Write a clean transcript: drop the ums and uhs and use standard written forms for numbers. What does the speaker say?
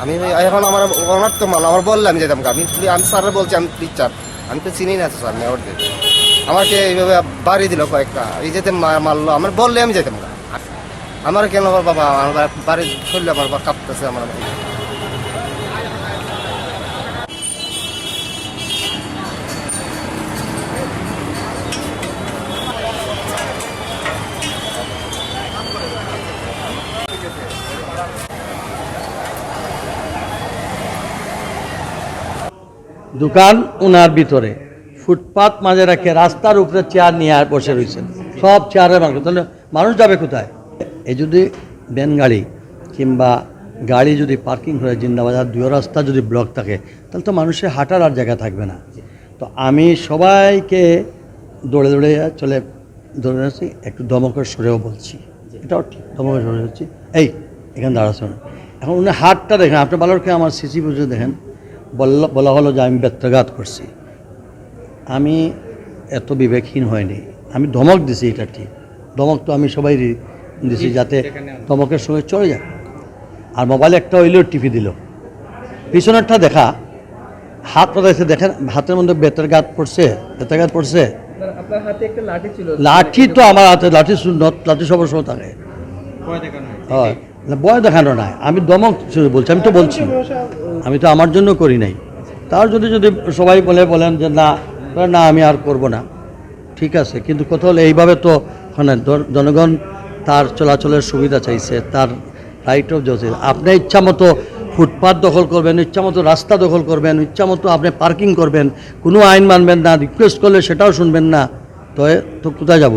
আমি এখন আমার অনার্থ মাল আমার বললাম আমি যেতাম আমি স্যার বলছি আমি টিচার আমি তো চিনি না স্যার মেয়রদের আমাকে এইভাবে বাড়ি দিল কয়েকটা এই যেতে মারলো আমার বললে আমি যেতাম না আমার কেন বাবা আমার বাড়ি শরীরে আমার কাঁপতেছে আমার দোকান ওনার ভিতরে ফুটপাত মাঝে রেখে রাস্তার উপরে চেয়ার নিয়ে আর বসে রয়েছেন সব চেয়ারের মানুষ তাহলে মানুষ যাবে কোথায়? এই যদি ভ্যান গাড়ি কিংবা গাড়ি যদি পার্কিং করে জিন্দাবাজার দুই রাস্তা যদি ব্লক থাকে তাহলে তো মানুষের হাঁটার আর জায়গা থাকবে না। তো আমি সবাইকে দৌড়ে দৌড়ে দৌড়ে যাচ্ছি, একটু দমকের সরেও বলছি, এটাও ঠিক দমকের সরে যাচ্ছি, এই এখানে দাঁড়াচ্ছ না। এখন উনি হাতটা দেখেন, আপনি ভালো করে আমার সিসি বুঝে দেখেন, বলা হলো যে আমি ব্যত্যাঘাত করছি। আমি এত বিবেকহীন হয়নি, আমি ধমক দিছি, এটা ঠিক ধমক তো আমি সবাই দিছি যাতে ধমকের সঙ্গে চলে যায়। আর মোবাইলে একটা হইলেও টিপি দিল, পিছনেরটা দেখা হাত পাতাইছে দেখেন, হাতের মধ্যে ব্যত্যাঘাত পড়ছে। লাঠি তো আমার হাতে লাঠি সবার সময় থাকে, হয় ভয় দেখানো নাই, আমি দমক বলছি, আমি তো বলছি, আমি তো আমার জন্য করি নাই। তার যদি সবাই বলেন যে না না আমি আর করব না, ঠিক আছে, কিন্তু কথা হলো এইভাবে তো মানে জনগণ তার চলাচলের সুবিধা চাইছে, তার রাইট অফ জজ। আপনি ইচ্ছা মতো ফুটপাথ দখল করবেন, ইচ্ছা মতো রাস্তা দখল করবেন, ইচ্ছা মতো আপনি পার্কিং করবেন, কোনো আইন মানবেন না, রিকোয়েস্ট করলে সেটাও শুনবেন না, তো কোথায় যাব?